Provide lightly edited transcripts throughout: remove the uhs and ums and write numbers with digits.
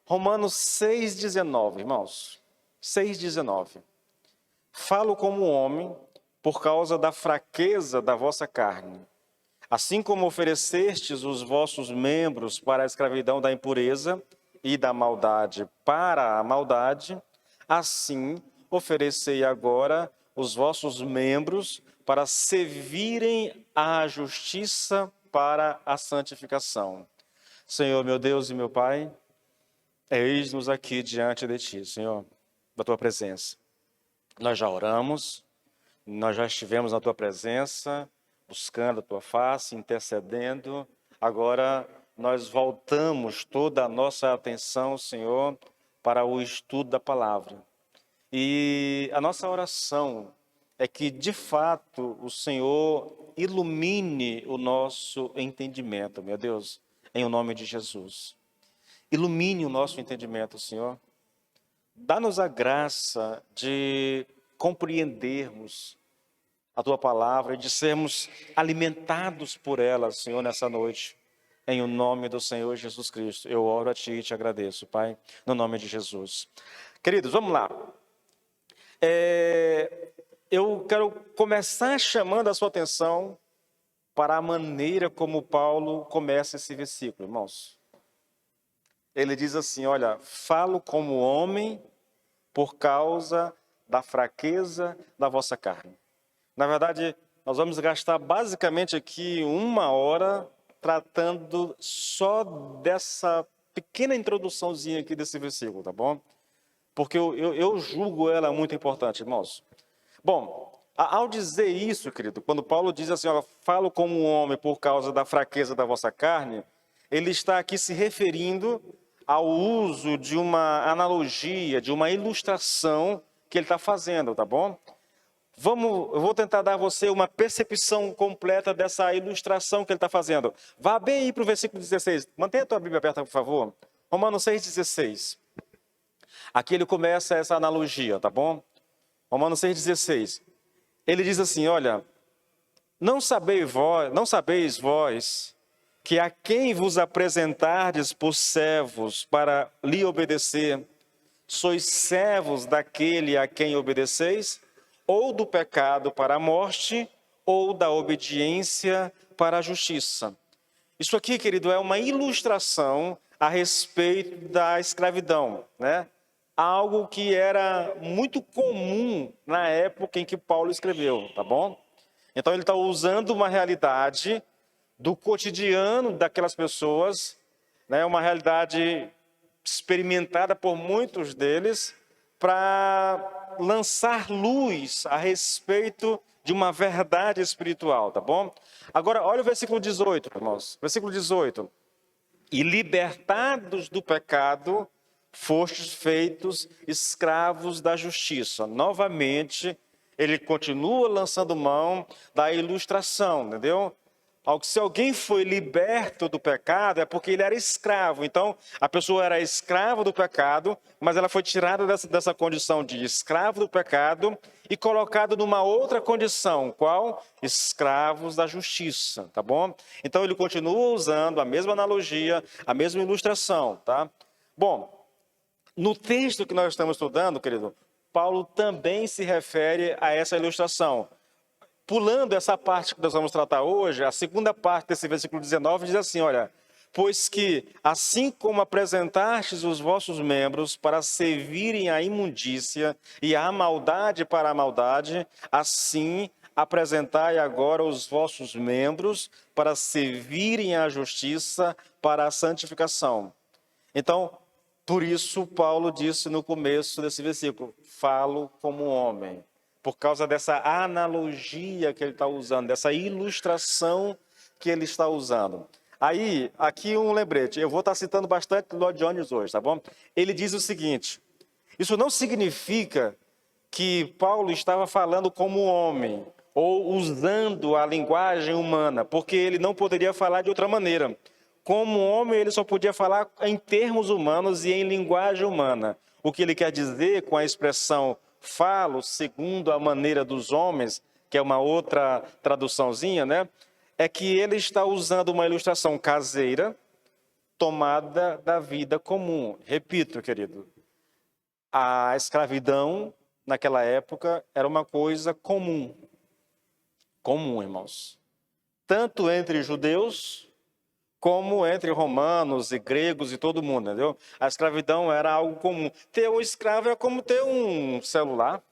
Romanos 6,19, irmãos. 6,19. Falo como homem por causa da fraqueza da vossa carne. Assim como oferecestes os vossos membros para a escravidão da impureza e da maldade para a maldade, assim oferecei agora os vossos membros para servirem à justiça para a santificação. Senhor, meu Deus e meu Pai, eis-nos aqui diante de Ti, Senhor, da Tua presença. Nós já oramos, nós já estivemos na Tua presença, buscando a Tua face, intercedendo. Agora nós voltamos toda a nossa atenção, Senhor, para o estudo da palavra. E a nossa oração é que, de fato, o Senhor ilumine o nosso entendimento, meu Deus, em o nome de Jesus. Ilumine o nosso entendimento, Senhor. Dá-nos a graça de compreendermos a Tua palavra e de sermos alimentados por ela, Senhor, nessa noite. Em o nome do Senhor Jesus Cristo, eu oro a Ti e te agradeço, Pai, no nome de Jesus. Queridos, vamos lá. Eu quero começar chamando a sua atenção para a maneira como Paulo começa esse versículo, irmãos. Ele diz assim, olha, falo como homem por causa da fraqueza da vossa carne. Na verdade, nós vamos gastar basicamente aqui 1 hora tratando só dessa pequena introduçãozinha aqui desse versículo, tá bom? Porque eu julgo ela muito importante, irmãos. Bom, ao dizer isso, querido, quando Paulo diz assim, ó, falo como um homem por causa da fraqueza da vossa carne, ele está aqui se referindo ao uso de uma analogia, de uma ilustração que ele está fazendo, tá bom? Eu vou tentar dar a você uma percepção completa dessa ilustração que ele está fazendo. Vá bem aí para o versículo 16. Mantenha a tua Bíblia aberta, por favor. Romanos 6,16. Aqui ele começa essa analogia, tá bom? Romanos 6,16. Ele diz assim, olha, não sabeis vós que a quem vos apresentardes por servos para lhe obedecer, sois servos daquele a quem obedeceis, ou do pecado para a morte, ou da obediência para a justiça. Isso aqui, querido, é uma ilustração a respeito da escravidão, né? Algo que era muito comum na época em que Paulo escreveu, tá bom? Então ele está usando uma realidade do cotidiano daquelas pessoas, né? Uma realidade experimentada por muitos deles, para lançar luz a respeito de uma verdade espiritual, tá bom? Agora, olha o versículo 18, irmãos. Versículo 18. E libertados do pecado, fostes feitos escravos da justiça. Novamente, ele continua lançando mão da ilustração, entendeu? Se alguém foi liberto do pecado, é porque ele era escravo. Então, a pessoa era escrava do pecado, mas ela foi tirada dessa condição de escravo do pecado e colocada numa outra condição, qual? Escravos da justiça, tá bom? Então, ele continua usando a mesma analogia, a mesma ilustração, tá? Bom, no texto que nós estamos estudando, querido, Paulo também se refere a essa ilustração. Pulando essa parte que nós vamos tratar hoje, a segunda parte desse versículo 19 diz assim, olha, pois que assim como apresentastes os vossos membros para servirem à imundícia e à maldade para a maldade, assim apresentai agora os vossos membros para servirem à justiça para a santificação. Então, por isso Paulo disse no começo desse versículo, falo como homem. Por causa dessa analogia que ele está usando, dessa ilustração que ele está usando. Aí, aqui um lembrete, eu vou estar citando bastante Lloyd Jones hoje, tá bom? Ele diz o seguinte, isso não significa que Paulo estava falando como homem, ou usando a linguagem humana, porque ele não poderia falar de outra maneira. Como homem, ele só podia falar em termos humanos e em linguagem humana. O que ele quer dizer com a expressão falo segundo a maneira dos homens, que é uma outra traduçãozinha, né? É que ele está usando uma ilustração caseira, tomada da vida comum. Repito, querido, a escravidão naquela época era uma coisa comum. Comum, irmãos. Tanto entre judeus como entre romanos e gregos e todo mundo, entendeu? A escravidão era algo comum. Ter um escravo é como ter um celular,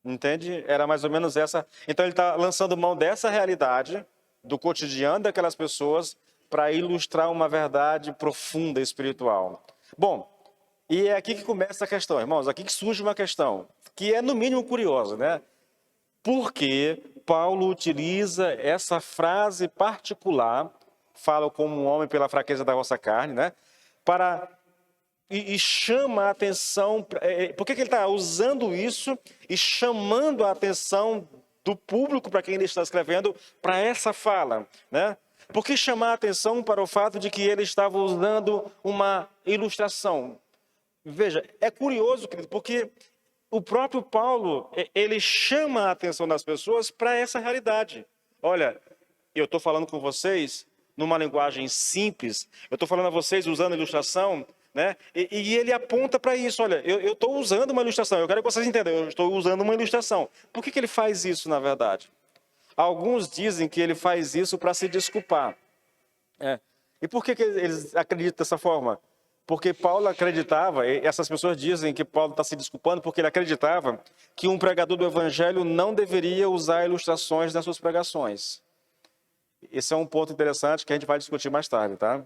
entende? Era mais ou menos essa. Então ele está lançando mão dessa realidade, do cotidiano daquelas pessoas, para ilustrar uma verdade profunda espiritual. Bom, e é aqui que começa a questão, irmãos, aqui que surge uma questão, que é no mínimo curiosa, né? Por que Paulo utiliza essa frase particular, fala como um homem pela fraqueza da vossa carne, né? E chama a atenção, por que ele está usando isso e chamando a atenção do público para quem ele está escrevendo para essa fala, né? Por que chamar a atenção para o fato de que ele estava usando uma ilustração? Veja, é curioso, querido, porque o próprio Paulo, ele chama a atenção das pessoas para essa realidade. Olha, eu estou falando com vocês numa linguagem simples, eu estou falando a vocês usando ilustração, né? E ele aponta para isso. Olha, eu estou usando uma ilustração, eu quero que vocês entendam, eu estou usando uma ilustração. Por que ele faz isso, na verdade? Alguns dizem que ele faz isso para se desculpar. E por que eles acreditam dessa forma? Porque Paulo acreditava, e essas pessoas dizem que Paulo está se desculpando porque ele acreditava que um pregador do evangelho não deveria usar ilustrações nas suas pregações. Esse é um ponto interessante que a gente vai discutir mais tarde, tá?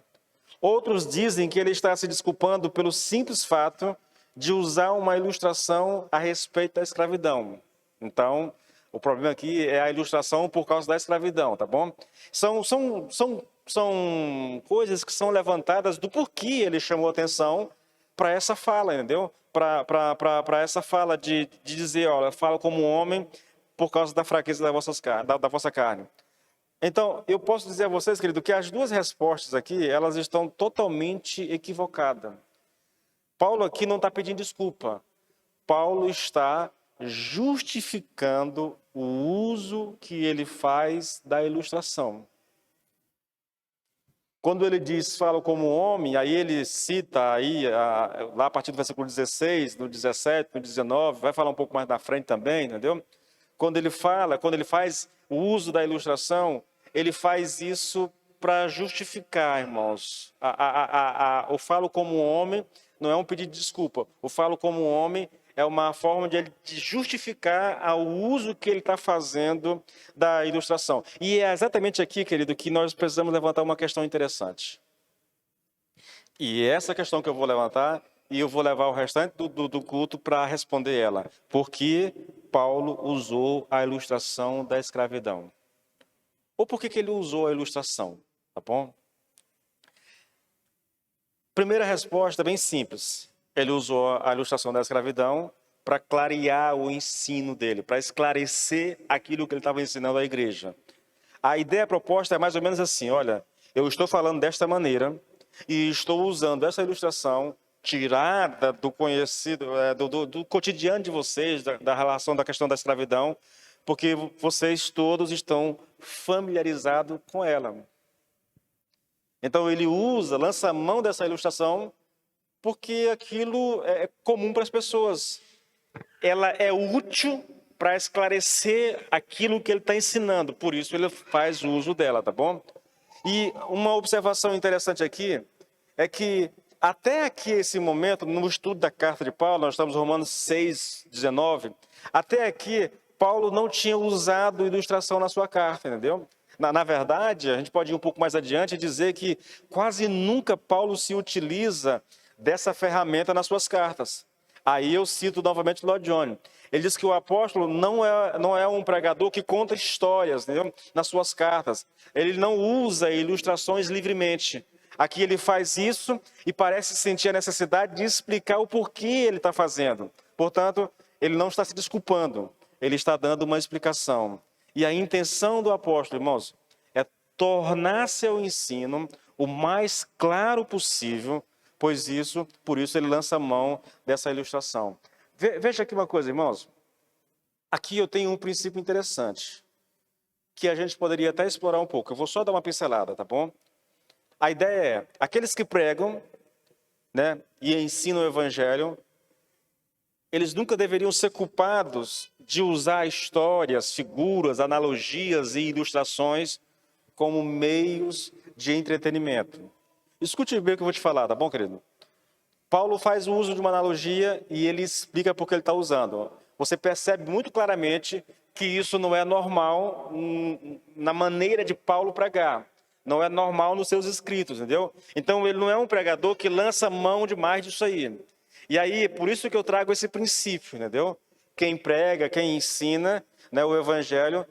Outros dizem que ele está se desculpando pelo simples fato de usar uma ilustração a respeito da escravidão. Então, o problema aqui é a ilustração por causa da escravidão, tá bom? São coisas que são levantadas do porquê ele chamou atenção para essa fala, entendeu? Para essa fala de dizer, olha, fala como um homem por causa da fraqueza da vossa carne. Então, eu posso dizer a vocês, querido, que as duas respostas aqui, elas estão totalmente equivocadas. Paulo aqui não está pedindo desculpa. Paulo está justificando o uso que ele faz da ilustração. Quando ele diz, fala como homem, aí ele cita, aí, lá a partir do versículo 16, no 17, no 19, vai falar um pouco mais na frente também, entendeu? Quando ele faz o uso da ilustração, ele faz isso para justificar, irmãos. O falo como homem não é um pedido de desculpa. O falo como homem é uma forma de justificar o uso que ele está fazendo da ilustração. E é exatamente aqui, querido, que nós precisamos levantar uma questão interessante. E é essa questão que eu vou levantar, e eu vou levar o restante do culto para responder ela. Por que Paulo usou a ilustração da escravidão? Ou por que ele usou a ilustração? Tá bom? Primeira resposta bem simples. Ele usou a ilustração da escravidão para clarear o ensino dele, para esclarecer aquilo que ele estava ensinando à igreja. A ideia proposta é mais ou menos assim, olha, eu estou falando desta maneira e estou usando essa ilustração tirada do conhecido, do cotidiano de vocês, da relação da questão da escravidão, porque vocês todos estão familiarizados com ela. Então ele lança a mão dessa ilustração, porque aquilo é comum para as pessoas. Ela é útil para esclarecer aquilo que ele está ensinando, por isso ele faz uso dela, tá bom? E uma observação interessante aqui é que até aqui esse momento, no estudo da carta de Paulo, nós estamos em Romanos 6, 19, até aqui Paulo não tinha usado ilustração na sua carta, entendeu? Na verdade, a gente pode ir um pouco mais adiante e dizer que quase nunca Paulo se utiliza dessa ferramenta nas suas cartas. Aí eu cito novamente Lloyd Jones. Ele diz que o apóstolo não é um pregador que conta histórias, entendeu? Nas suas cartas. Ele não usa ilustrações livremente. Aqui ele faz isso e parece sentir a necessidade de explicar o porquê ele está fazendo. Portanto, ele não está se desculpando. Ele está dando uma explicação. E a intenção do apóstolo, irmãos, é tornar seu ensino o mais claro possível, por isso ele lança a mão dessa ilustração. Veja aqui uma coisa, irmãos. Aqui eu tenho um princípio interessante, que a gente poderia até explorar um pouco. Eu vou só dar uma pincelada, tá bom? A ideia é, aqueles que pregam, né, e ensinam o evangelho, eles nunca deveriam ser culpados de usar histórias, figuras, analogias e ilustrações como meios de entretenimento. Escute bem o que eu vou te falar, tá bom, querido? Paulo faz o uso de uma analogia e ele explica por que ele está usando. Você percebe muito claramente que isso não é normal na maneira de Paulo pregar. Não é normal nos seus escritos, entendeu? Então ele não é um pregador que lança mão demais disso aí. E aí, por isso que eu trago esse princípio, entendeu? Quem prega, quem ensina, né, o evangelho,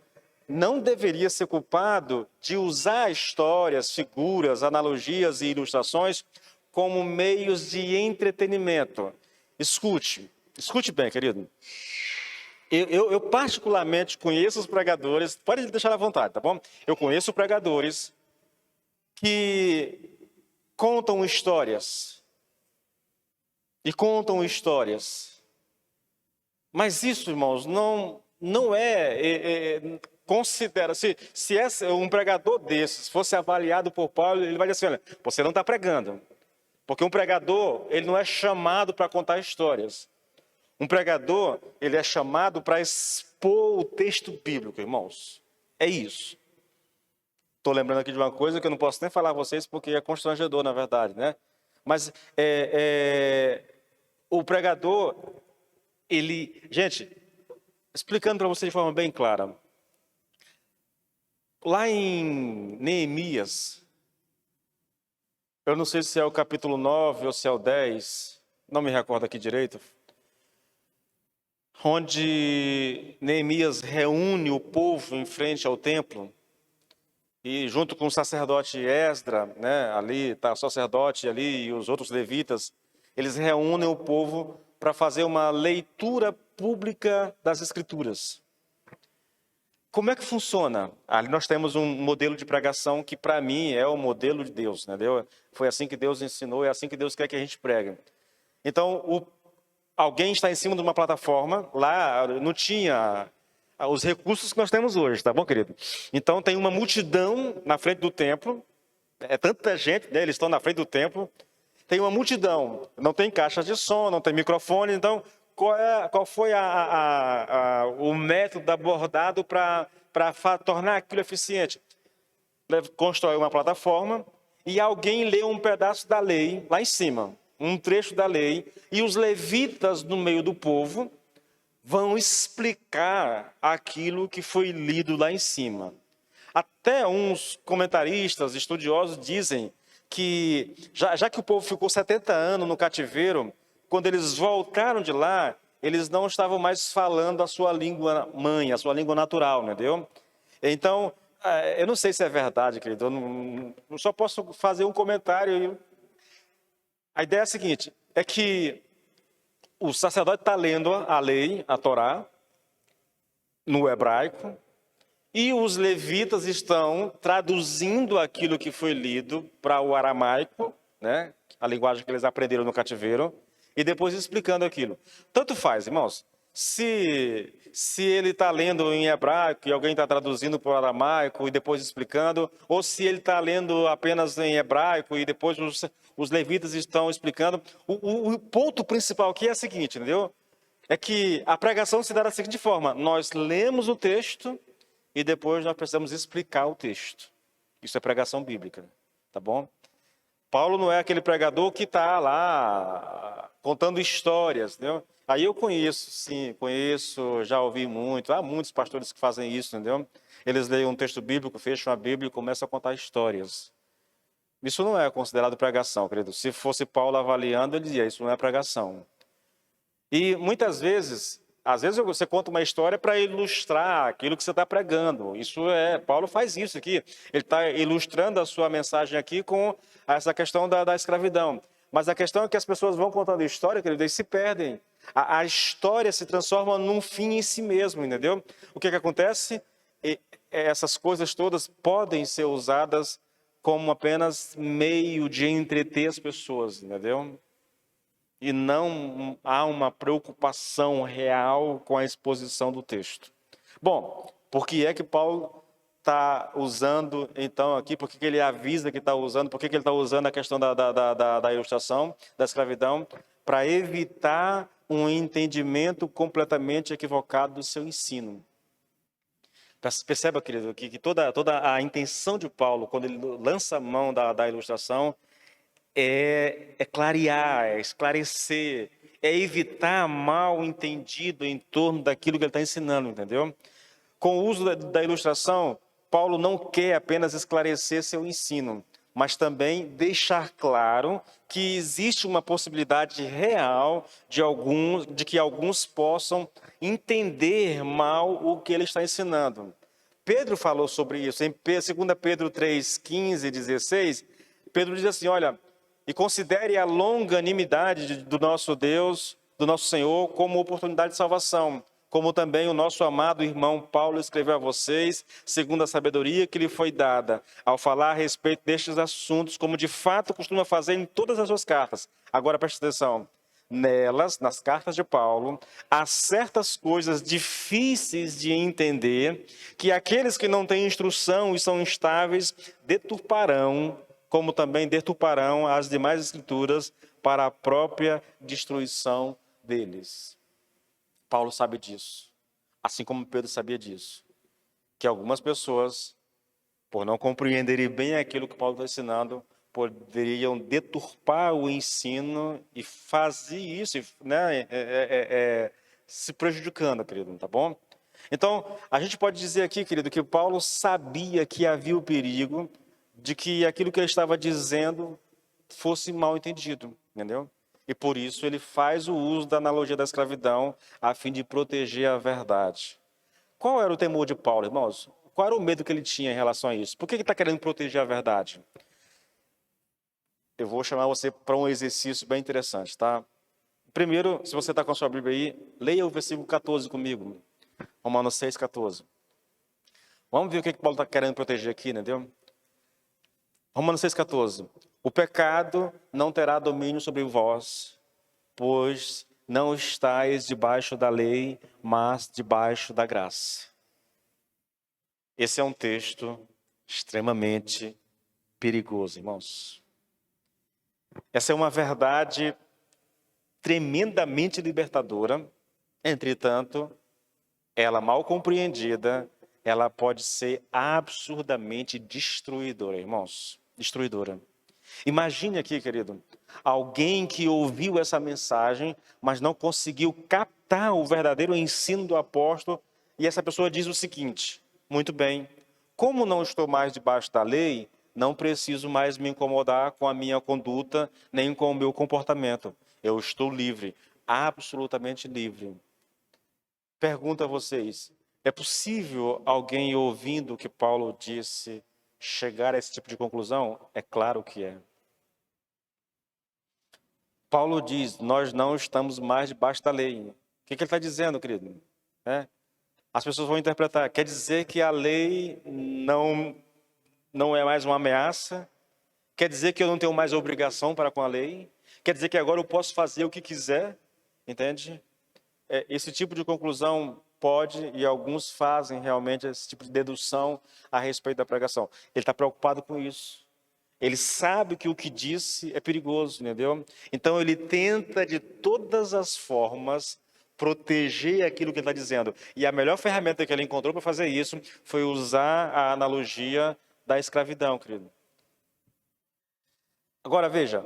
não deveria ser culpado de usar histórias, figuras, analogias e ilustrações como meios de entretenimento. Escute bem, querido. Eu particularmente conheço os pregadores, pode deixar à vontade, tá bom? Eu conheço pregadores que contam histórias. E contam histórias. Mas isso, irmãos, não considera, se um pregador desses fosse avaliado por Paulo, ele vai dizer assim, olha, você não está pregando. Porque um pregador, ele não é chamado para contar histórias. Um pregador, ele é chamado para expor o texto bíblico, irmãos. É isso. Estou lembrando aqui de uma coisa que eu não posso nem falar a vocês porque é constrangedor, na verdade, né? Mas o pregador, gente, explicando para vocês de forma bem clara. Lá em Neemias, eu não sei se é o capítulo 9 ou se é o 10, não me recordo aqui direito, onde Neemias reúne o povo em frente ao templo, e junto com o sacerdote Esdra, né, ali está o sacerdote ali e os outros levitas, eles reúnem o povo para fazer uma leitura pública das Escrituras. Como é que funciona? Ali nós temos um modelo de pregação que, para mim, é o modelo de Deus, entendeu? Foi assim que Deus ensinou, é assim que Deus quer que a gente pregue. Então, alguém está em cima de uma plataforma, lá não tinha os recursos que nós temos hoje, tá bom, querido? Então, tem uma multidão na frente do templo, é tanta gente, né? Eles estão na frente do templo, tem uma multidão, não tem caixa de som, não tem microfone, então qual foi o método abordado para tornar aquilo eficiente? Constrói uma plataforma e alguém lê um pedaço da lei lá em cima, um trecho da lei, e os levitas no meio do povo vão explicar aquilo que foi lido lá em cima. Até uns comentaristas, estudiosos dizem que, já que o povo ficou 70 anos no cativeiro, quando eles voltaram de lá, eles não estavam mais falando a sua língua mãe, a sua língua natural, entendeu? Então, eu não sei se é verdade, querido, eu só posso fazer um comentário. A ideia é a seguinte, é que o sacerdote está lendo a lei, a Torá, no hebraico, e os levitas estão traduzindo aquilo que foi lido para o aramaico, né? A linguagem que eles aprenderam no cativeiro, e depois explicando aquilo. Tanto faz, irmãos. Se ele está lendo em hebraico e alguém está traduzindo para o aramaico e depois explicando, ou se ele está lendo apenas em hebraico e depois os levitas estão explicando. O ponto principal aqui é o seguinte, entendeu? É que a pregação se dá da seguinte forma: nós lemos o texto e depois nós precisamos explicar o texto. Isso é pregação bíblica, tá bom? Paulo não é aquele pregador que está lá contando histórias, entendeu? Aí eu conheço, já ouvi muito, há muitos pastores que fazem isso, entendeu? Eles leem um texto bíblico, fecham a Bíblia e começam a contar histórias. Isso não é considerado pregação, querido. Se fosse Paulo avaliando, ele dizia, isso não é pregação. E muitas vezes, às vezes você conta uma história para ilustrar aquilo que você está pregando. Paulo faz isso aqui. Ele está ilustrando a sua mensagem aqui com essa questão da escravidão. Mas a questão é que as pessoas vão contando história, querido, e se perdem. A história se transforma num fim em si mesmo, entendeu? O que acontece? Essas coisas todas podem ser usadas como apenas meio de entreter as pessoas, entendeu? E não há uma preocupação real com a exposição do texto. Bom, por que é que Paulo está usando, então, aqui? Por que ele avisa que está usando? Por que ele está usando a questão da ilustração, da escravidão? Para evitar um entendimento completamente equivocado do seu ensino. Perceba, querido, que toda a intenção de Paulo, quando ele lança a mão da ilustração, é clarear, é esclarecer, é evitar mal entendido em torno daquilo que ele está ensinando, entendeu? Com o uso da ilustração, Paulo não quer apenas esclarecer seu ensino, mas também deixar claro que existe uma possibilidade real de que alguns possam entender mal o que ele está ensinando. Pedro falou sobre isso, em 2 Pedro 3, 15 e 16, Pedro diz assim, olha, e considere a longanimidade do nosso Deus, do nosso Senhor, como oportunidade de salvação, como também o nosso amado irmão Paulo escreveu a vocês, segundo a sabedoria que lhe foi dada, ao falar a respeito destes assuntos, como de fato costuma fazer em todas as suas cartas. Agora preste atenção. Nelas, nas cartas de Paulo, há certas coisas difíceis de entender, que aqueles que não têm instrução e são instáveis deturparão, como também deturparão as demais escrituras para a própria destruição deles. Paulo sabe disso, assim como Pedro sabia disso, que algumas pessoas, por não compreenderem bem aquilo que Paulo está ensinando, poderiam deturpar o ensino e fazer isso, né, se prejudicando, querido, tá bom? Então, a gente pode dizer aqui, querido, que Paulo sabia que havia o perigo de que aquilo que ele estava dizendo fosse mal entendido, entendeu? E por isso ele faz o uso da analogia da escravidão a fim de proteger a verdade. Qual era o temor de Paulo, irmãos? Qual era o medo que ele tinha em relação a isso? Por que ele está querendo proteger a verdade? Eu vou chamar você para um exercício bem interessante, tá? Primeiro, se você está com a sua Bíblia aí, leia o versículo 14 comigo. Romanos 6, 14. Vamos ver o que Paulo está querendo proteger aqui, entendeu? Romanos 6, 14. O pecado não terá domínio sobre vós, pois não estáis debaixo da lei, mas debaixo da graça. Esse é um texto extremamente perigoso, irmãos. Essa é uma verdade tremendamente libertadora, entretanto, ela mal compreendida, ela pode ser absurdamente destruidora, irmãos. Destruidora. Imagine aqui, querido, alguém que ouviu essa mensagem, mas não conseguiu captar o verdadeiro ensino do apóstolo, e essa pessoa diz o seguinte, muito bem, como não estou mais debaixo da lei, não preciso mais me incomodar com a minha conduta, nem com o meu comportamento. Eu estou livre, absolutamente livre. Pergunto a vocês, é possível alguém ouvindo o que Paulo disse chegar a esse tipo de conclusão? É claro que é. Paulo diz, nós não estamos mais debaixo da lei. O que ele está dizendo, querido? As pessoas vão interpretar, quer dizer que a lei não é mais uma ameaça? Quer dizer que eu não tenho mais obrigação para com a lei? Quer dizer que agora eu posso fazer o que quiser? Entende? Esse tipo de conclusão pode, e alguns fazem realmente esse tipo de dedução a respeito da pregação. Ele está preocupado com isso. Ele sabe que o que disse é perigoso, entendeu? Então ele tenta de todas as formas proteger aquilo que ele está dizendo. E a melhor ferramenta que ele encontrou para fazer isso foi usar a analogia da escravidão, querido. Agora veja,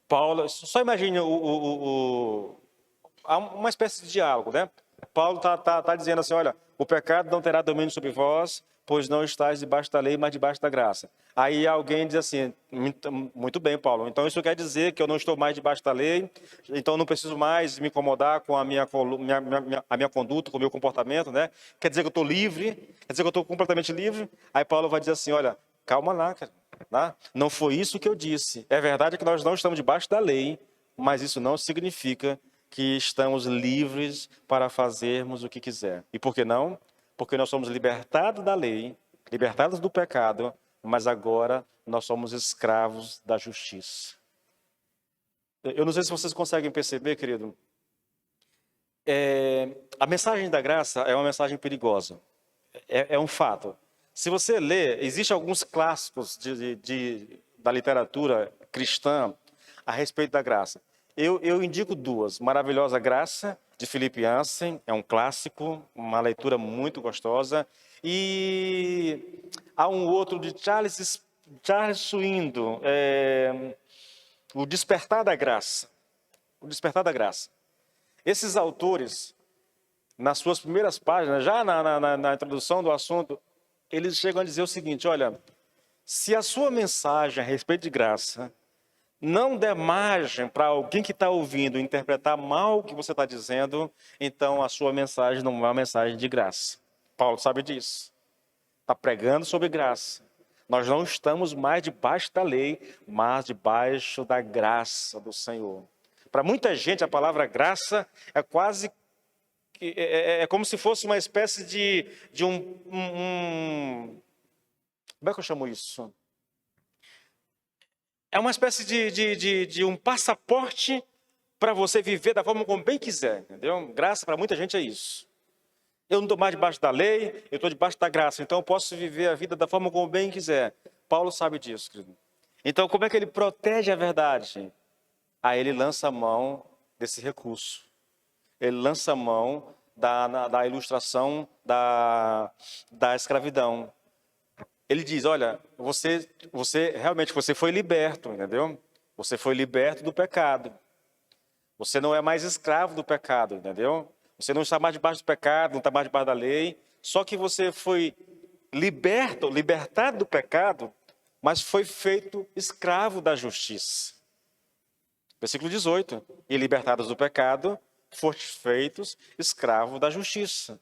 Paulo, só imagine há uma espécie de diálogo, né? Paulo está dizendo assim, olha, o pecado não terá domínio sobre vós, pois não estáis debaixo da lei, mas debaixo da graça. Aí alguém diz assim, muito bem, Paulo, então isso quer dizer que eu não estou mais debaixo da lei, então eu não preciso mais me incomodar com a minha conduta, com o meu comportamento, né? Quer dizer que eu estou livre, quer dizer que eu estou completamente livre. Aí Paulo vai dizer assim, olha, calma lá, cara. Não foi isso que eu disse. É verdade que nós não estamos debaixo da lei, mas isso não significa que estamos livres para fazermos o que quiser. E por que não? Porque nós somos libertados da lei, libertados do pecado, mas agora nós somos escravos da justiça. Eu não sei se vocês conseguem perceber, querido. A mensagem da graça é uma mensagem perigosa. É um fato. Se você ler, existem alguns clássicos da literatura cristã a respeito da graça. Eu indico duas. Maravilhosa Graça, de Philip Yancey, é um clássico, uma leitura muito gostosa. E há um outro de Charles Swindoll, O Despertar da Graça. O Despertar da Graça. Esses autores, nas suas primeiras páginas, já na introdução do assunto, eles chegam a dizer o seguinte: olha, se a sua mensagem a respeito de graça não der margem para alguém que está ouvindo interpretar mal o que você está dizendo, então a sua mensagem não é uma mensagem de graça. Paulo sabe disso. Está pregando sobre graça. Nós não estamos mais debaixo da lei, mas debaixo da graça do Senhor. Para muita gente, a palavra graça é quase é como se fosse uma espécie de como é que eu chamo isso? É uma espécie de um passaporte para você viver da forma como bem quiser, entendeu? Graça para muita gente é isso. Eu não estou mais debaixo da lei, eu estou debaixo da graça, então eu posso viver a vida da forma como bem quiser. Paulo sabe disso, querido. Então, como é que ele protege a verdade? Aí ele lança a mão desse recurso. Ele lança a mão da ilustração da escravidão. Ele diz, olha, você realmente você foi liberto, entendeu? Você foi liberto do pecado. Você não é mais escravo do pecado, entendeu? Você não está mais debaixo do pecado, não está mais debaixo da lei. Só que você foi libertado do pecado, mas foi feito escravo da justiça. Versículo 18. E libertados do pecado, fostes feitos escravo da justiça.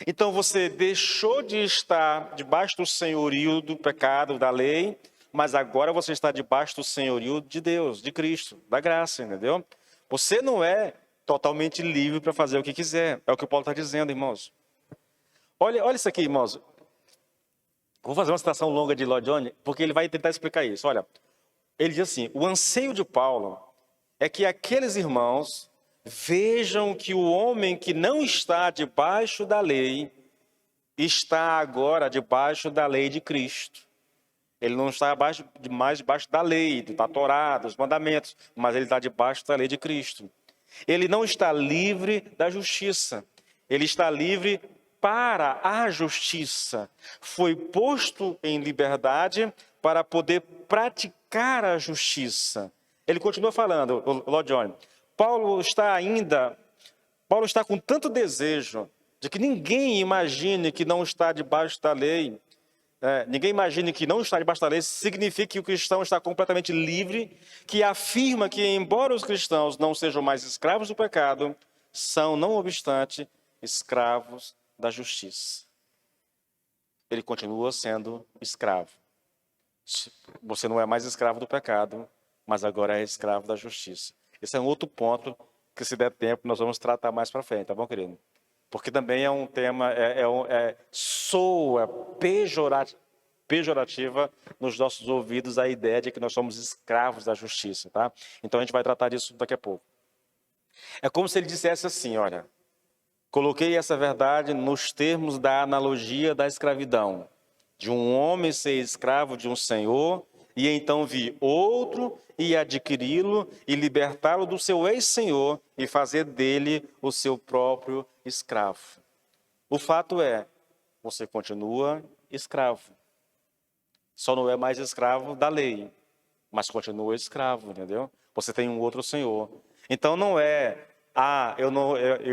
Então você deixou de estar debaixo do senhorio do pecado, da lei, mas agora você está debaixo do senhorio de Deus, de Cristo, da graça, entendeu? Você não é totalmente livre para fazer o que quiser. É o que o Paulo está dizendo, irmãos. Olha isso aqui, irmãos. Vou fazer uma citação longa de Lloyd Jones, porque ele vai tentar explicar isso. Olha, ele diz assim, o anseio de Paulo é que aqueles irmãos vejam que o homem que não está debaixo da lei está agora debaixo da lei de Cristo. Ele não está mais debaixo da lei, da Torá, dos mandamentos, mas ele está debaixo da lei de Cristo. Ele não está livre da justiça. Ele está livre para a justiça. Foi posto em liberdade para poder praticar a justiça. Ele continua falando, o Lloyd Jones. Paulo está com tanto desejo de que ninguém imagine que não está debaixo da lei. Ninguém imagine que não está debaixo da lei significa que o cristão está completamente livre, que afirma que, embora os cristãos não sejam mais escravos do pecado, são, não obstante, escravos da justiça. Ele continua sendo escravo. Você não é mais escravo do pecado, mas agora é escravo da justiça. Esse é um outro ponto que, se der tempo, nós vamos tratar mais para frente, tá bom, querido? Porque também é um tema, soa pejorativa nos nossos ouvidos a ideia de que nós somos escravos da justiça, tá? Então a gente vai tratar disso daqui a pouco. É como se ele dissesse assim, olha, coloquei essa verdade nos termos da analogia da escravidão, de um homem ser escravo de um senhor, e então vir outro e adquiri-lo e libertá-lo do seu ex-senhor e fazer dele o seu próprio escravo. O fato é, você continua escravo. Só não é mais escravo da lei, mas continua escravo, entendeu? Você tem um outro senhor. Então não é,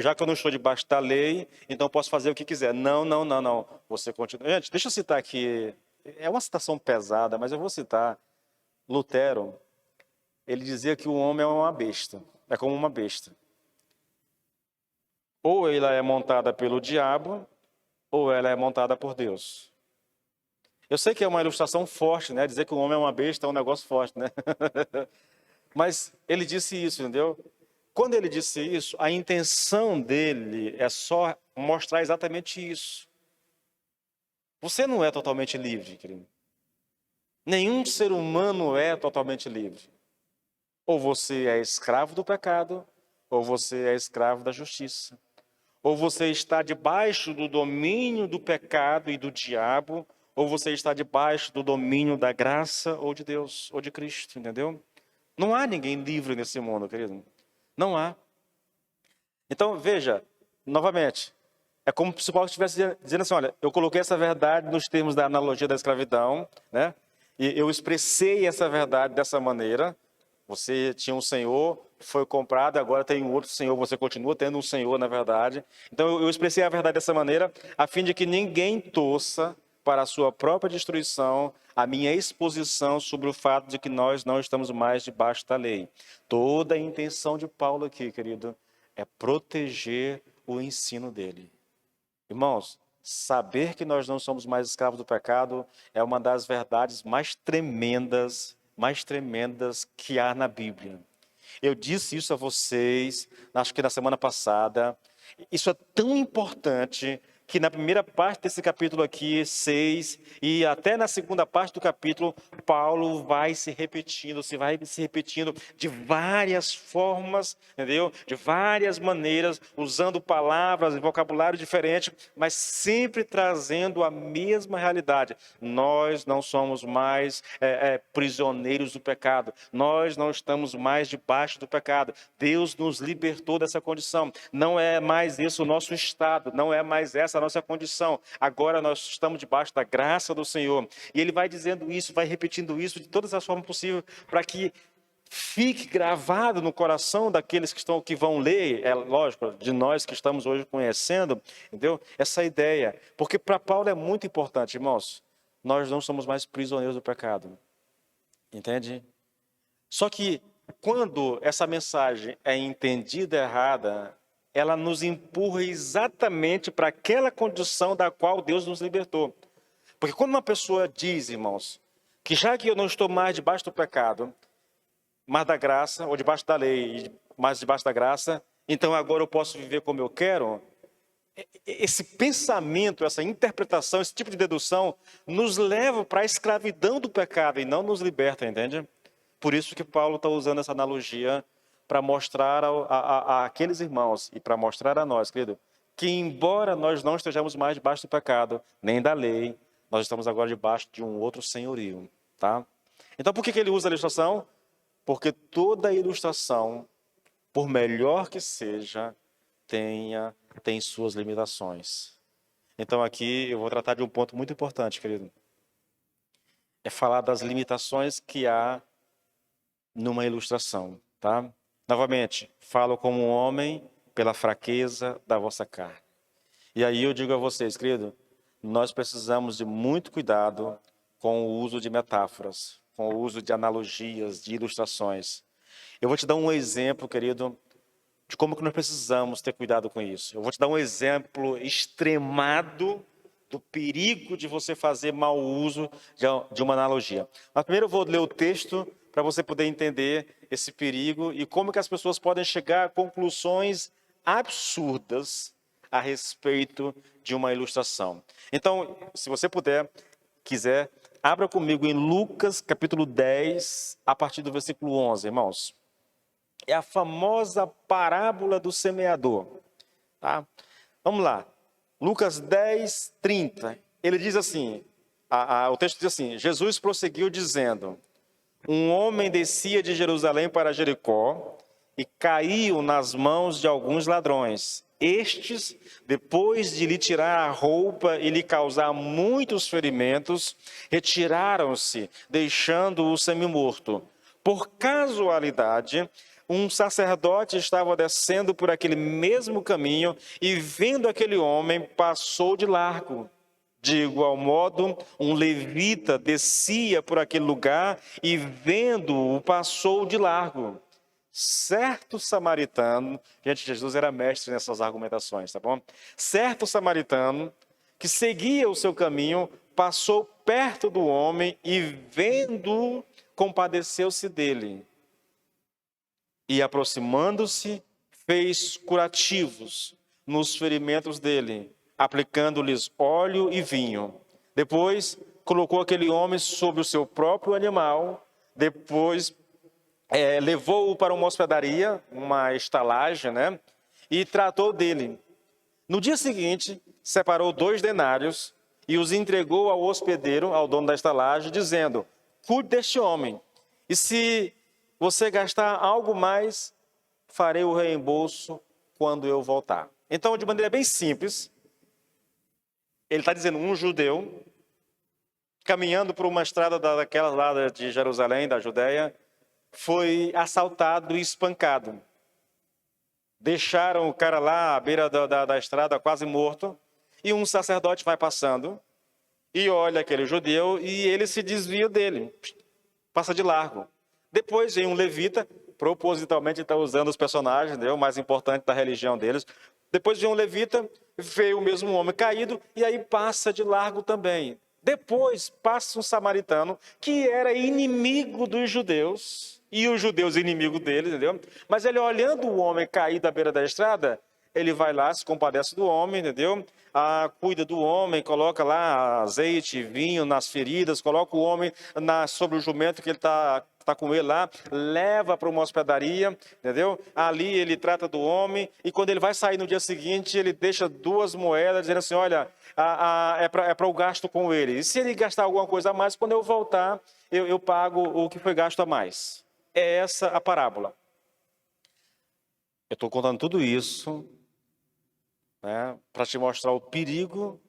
já que eu não estou debaixo da lei, então eu posso fazer o que quiser. Não. Você continua. Gente, deixa eu citar aqui, é uma citação pesada, mas eu vou citar. Lutero, ele dizia que o homem é uma besta, é como uma besta. Ou ela é montada pelo diabo, ou ela é montada por Deus. Eu sei que é uma ilustração forte, né? Dizer que o homem é uma besta é um negócio forte, né? Mas ele disse isso, entendeu? Quando ele disse isso, a intenção dele é só mostrar exatamente isso. Você não é totalmente livre, querido. Nenhum ser humano é totalmente livre. Ou você é escravo do pecado, ou você é escravo da justiça. Ou você está debaixo do domínio do pecado e do diabo, ou você está debaixo do domínio da graça ou de Deus, ou de Cristo, entendeu? Não há ninguém livre nesse mundo, querido. Não há. Então, veja, novamente, é como se Paulo estivesse dizendo assim, olha, eu coloquei essa verdade nos termos da analogia da escravidão, né? E eu expressei essa verdade dessa maneira. Você tinha um senhor, foi comprado, agora tem um outro senhor, você continua tendo um senhor, na verdade. Então, eu expressei a verdade dessa maneira, a fim de que ninguém torça para a sua própria destruição a minha exposição sobre o fato de que nós não estamos mais debaixo da lei. Toda a intenção de Paulo aqui, querido, é proteger o ensino dele. Irmãos, saber que nós não somos mais escravos do pecado é uma das verdades mais tremendas que há na Bíblia. Eu disse isso a vocês, acho que na semana passada. Isso é tão importante que na primeira parte desse capítulo aqui, 6, e até na segunda parte do capítulo, Paulo vai se repetindo de várias formas, entendeu? De várias maneiras, usando palavras e vocabulário diferente, mas sempre trazendo a mesma realidade. Nós não somos mais prisioneiros do pecado. Nós não estamos mais debaixo do pecado. Deus nos libertou dessa condição. Não é mais esse o nosso estado, não é mais essa a nossa condição. Agora nós estamos debaixo da graça do Senhor. E ele vai dizendo isso, vai repetindo isso de todas as formas possíveis, para que fique gravado no coração daqueles que vão ler, é lógico, de nós que estamos hoje conhecendo, entendeu? Essa ideia. Porque para Paulo é muito importante, irmãos, nós não somos mais prisioneiros do pecado. Entende? Só que quando essa mensagem é entendida errada, ela nos empurra exatamente para aquela condição da qual Deus nos libertou. Porque quando uma pessoa diz, irmãos, que já que eu não estou mais debaixo do pecado, mas da graça, ou debaixo da lei, mas debaixo da graça, então agora eu posso viver como eu quero, esse pensamento, essa interpretação, esse tipo de dedução, nos leva para a escravidão do pecado e não nos liberta, entende? Por isso que Paulo está usando essa analogia para mostrar a aqueles irmãos e para mostrar a nós, querido, que embora nós não estejamos mais debaixo do pecado, nem da lei, nós estamos agora debaixo de um outro senhorio, tá? Então, por que ele usa a ilustração? Porque toda ilustração, por melhor que seja, tem suas limitações. Então, aqui eu vou tratar de um ponto muito importante, querido. É falar das limitações que há numa ilustração, tá? Novamente, falo como um homem pela fraqueza da vossa carne. E aí eu digo a vocês, querido, nós precisamos de muito cuidado com o uso de metáforas, com o uso de analogias, de ilustrações. Eu vou te dar um exemplo, querido, de como que nós precisamos ter cuidado com isso. Eu vou te dar um exemplo extremado do perigo de você fazer mau uso de uma analogia. Mas primeiro eu vou ler o texto para você poder entender esse perigo e como que as pessoas podem chegar a conclusões absurdas a respeito de uma ilustração. Então, se você quiser, abra comigo em Lucas, capítulo 10, a partir do versículo 11, irmãos. É a famosa parábola do semeador. Tá? Vamos lá. Lucas 10, 30. Ele diz assim, o texto diz assim, Jesus prosseguiu dizendo, um homem descia de Jerusalém para Jericó e caiu nas mãos de alguns ladrões. Estes, depois de lhe tirar a roupa e lhe causar muitos ferimentos, retiraram-se, deixando-o semi-morto. Por casualidade, um sacerdote estava descendo por aquele mesmo caminho e, vendo aquele homem, passou de largo. De igual modo, um levita descia por aquele lugar e, vendo-o, passou de largo. Certo samaritano, gente, Jesus era mestre nessas argumentações, tá bom? Certo samaritano, que seguia o seu caminho, passou perto do homem e, vendo-o, compadeceu-se dele. E, aproximando-se, fez curativos nos ferimentos dele, aplicando-lhes óleo e vinho. Depois, colocou aquele homem sobre o seu próprio animal, depois levou-o para uma hospedaria, uma estalagem, né? E tratou dele. No dia seguinte, separou 2 denários e os entregou ao hospedeiro, ao dono da estalagem, dizendo: cuide deste homem, e se você gastar algo mais, farei o reembolso quando eu voltar. Então, de maneira bem simples, ele está dizendo, um judeu, caminhando por uma estrada daquela lá de Jerusalém, da Judéia, foi assaltado e espancado. Deixaram o cara lá à beira da estrada, quase morto, e um sacerdote vai passando e olha aquele judeu e ele se desvia dele, passa de largo. Depois vem um levita, propositalmente está usando os personagens, né, o mais importante da religião deles. Depois vem um levita, vê o mesmo homem caído e aí passa de largo também. Depois passa um samaritano que era inimigo dos judeus e os judeus inimigos dele, entendeu? Mas ele olhando o homem caído à beira da estrada, ele vai lá, se compadece do homem, entendeu? Cuida do homem, coloca lá azeite, vinho nas feridas, coloca o homem sobre o jumento que ele está com ele lá, leva para uma hospedaria, entendeu? Ali ele trata do homem e quando ele vai sair no dia seguinte, ele deixa 2 moedas, dizendo assim, olha, é para o gasto com ele. E se ele gastar alguma coisa a mais, quando eu voltar, eu pago o que foi gasto a mais. É essa a parábola. Eu estou contando tudo isso, né, para te mostrar o perigo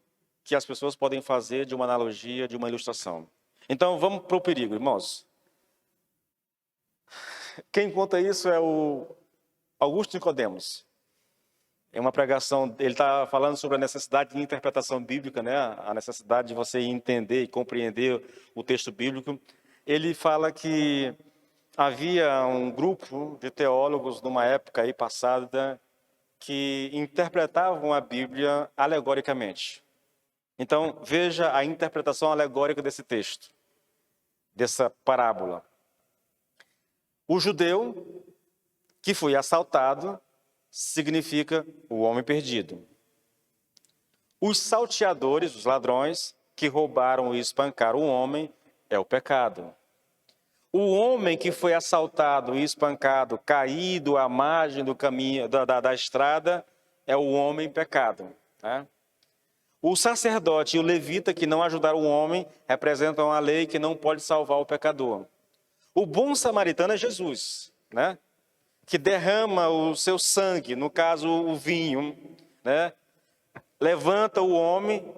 que as pessoas podem fazer de uma analogia, de uma ilustração. Então, vamos para o perigo, irmãos. Quem conta isso é o Augusto Nicodemos. É uma pregação, ele está falando sobre a necessidade de interpretação bíblica, né? A necessidade de você entender e compreender o texto bíblico. Ele fala que havia um grupo de teólogos numa época aí passada que interpretavam a Bíblia alegoricamente. Então, veja a interpretação alegórica desse texto, dessa parábola. O judeu que foi assaltado significa o homem perdido. Os salteadores, os ladrões, que roubaram e espancaram o homem, é o pecado. O homem que foi assaltado e espancado, caído à margem do caminho, da estrada, é o homem pecado. Né? O sacerdote e o levita que não ajudaram o homem representam a lei que não pode salvar o pecador. O bom samaritano é Jesus, né? Que derrama o seu sangue, no caso o vinho, né? Levanta o homem,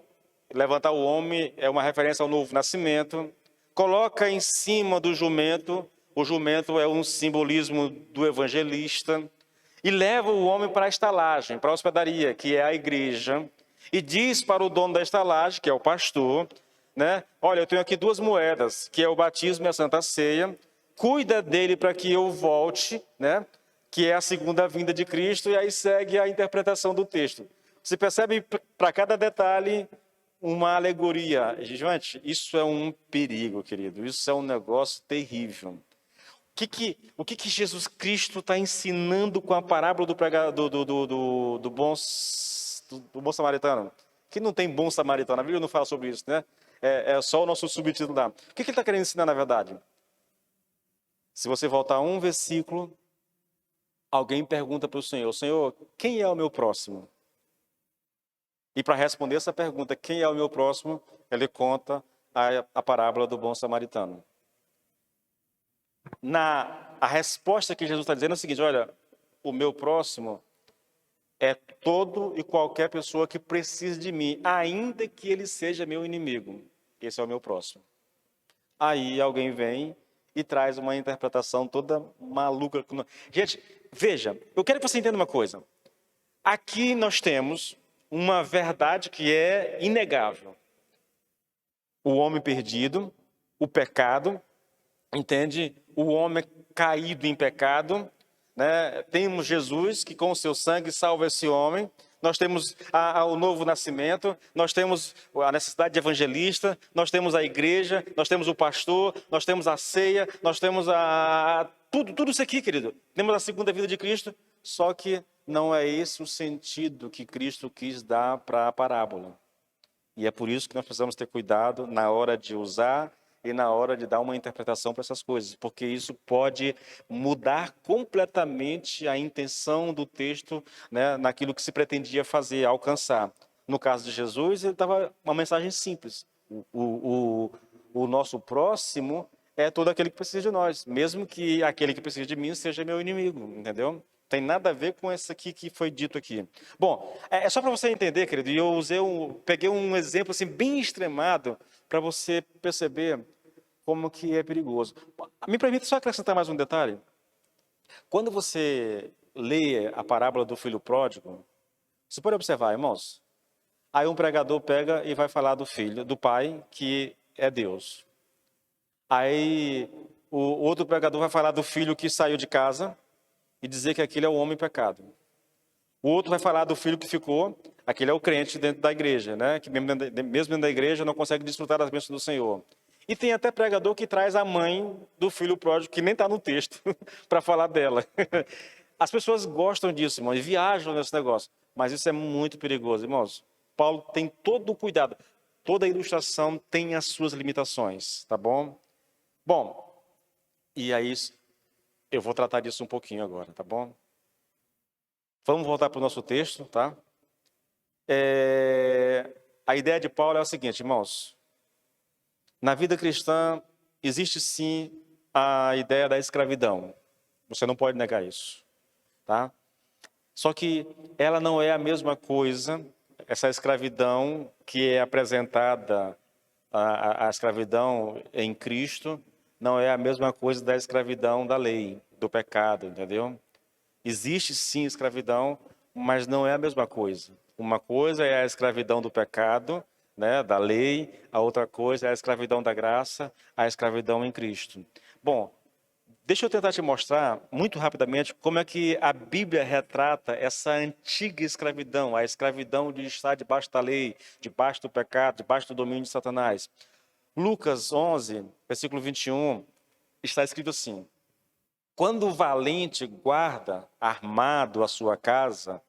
levantar o homem é uma referência ao novo nascimento, coloca em cima do jumento, o jumento é um simbolismo do evangelista, e leva o homem para a estalagem, para a hospedaria, que é a igreja, e diz para o dono da estalagem, que é o pastor, né? Olha, eu tenho aqui 2 moedas, que é o batismo e a Santa Ceia, cuida dele para que eu volte, né? Que é a segunda vinda de Cristo, e aí segue a interpretação do texto. Você percebe para cada detalhe uma alegoria. Gente, isso é um perigo, querido. Isso é um negócio terrível. O que Jesus Cristo está ensinando com a parábola do bom samaritano? Que não tem bom samaritano, a Bíblia não fala sobre isso, né? É só o nosso subtítulo lá. O que ele está querendo ensinar, na verdade? Se você voltar a um versículo, alguém pergunta para o Senhor, Senhor, quem é o meu próximo? E para responder essa pergunta, quem é o meu próximo, ele conta a parábola do bom samaritano. A resposta que Jesus está dizendo é o seguinte, olha, o meu próximo é todo e qualquer pessoa que precise de mim, ainda que ele seja meu inimigo. Esse é o meu próximo. Aí alguém vem e traz uma interpretação toda maluca. Gente, veja, eu quero que você entenda uma coisa. Aqui nós temos uma verdade que é inegável. O homem perdido, o pecado, entende? O homem caído em pecado, né? Temos Jesus que com o seu sangue salva esse homem. Nós temos o novo nascimento, nós temos a necessidade de evangelista, nós temos a igreja, nós temos o pastor, nós temos a ceia, nós temos tudo isso aqui, querido. Temos a segunda vida de Cristo, só que não é esse o sentido que Cristo quis dar para a parábola. E é por isso que nós precisamos ter cuidado na hora de usar e na hora de dar uma interpretação para essas coisas, porque isso pode mudar completamente a intenção do texto, né, naquilo que se pretendia fazer, alcançar. No caso de Jesus, ele estava uma mensagem simples. O nosso próximo é todo aquele que precisa de nós, mesmo que aquele que precisa de mim seja meu inimigo, entendeu? Tem nada a ver com isso aqui que foi dito aqui. Bom, é só para você entender, querido, e eu peguei um exemplo assim bem extremado para você perceber como que é perigoso. Me permite só acrescentar mais um detalhe. Quando você lê a parábola do filho pródigo, você pode observar, irmãos. Aí um pregador pega e vai falar do filho, do pai, que é Deus. Aí o outro pregador vai falar do filho que saiu de casa e dizer que aquele é o homem pecado. O outro vai falar do filho que ficou, aquele é o crente dentro da igreja, né? Que mesmo dentro da igreja não consegue desfrutar das bênçãos do Senhor. E tem até pregador que traz a mãe do filho pródigo, que nem está no texto, para falar dela. As pessoas gostam disso, irmãos, e viajam nesse negócio. Mas isso é muito perigoso, irmãos. Paulo tem todo o cuidado. Toda ilustração tem as suas limitações, tá bom? Bom, e aí eu vou tratar disso um pouquinho agora, tá bom? Vamos voltar para o nosso texto, tá? A ideia de Paulo é o seguinte, irmãos. Na vida cristã, existe sim a ideia da escravidão. Você não pode negar isso, tá? Só que ela não é a mesma coisa, essa escravidão que é apresentada, a escravidão em Cristo, não é a mesma coisa da escravidão da lei, do pecado, entendeu? Existe sim escravidão, mas não é a mesma coisa. Uma coisa é a escravidão do pecado, né, da lei, a outra coisa é a escravidão da graça, a escravidão em Cristo. Bom, deixa eu tentar te mostrar, muito rapidamente, como é que a Bíblia retrata essa antiga escravidão, a escravidão de estar debaixo da lei, debaixo do pecado, debaixo do domínio de Satanás. Lucas 11, versículo 21, está escrito assim: quando o valente guarda armado a sua casa,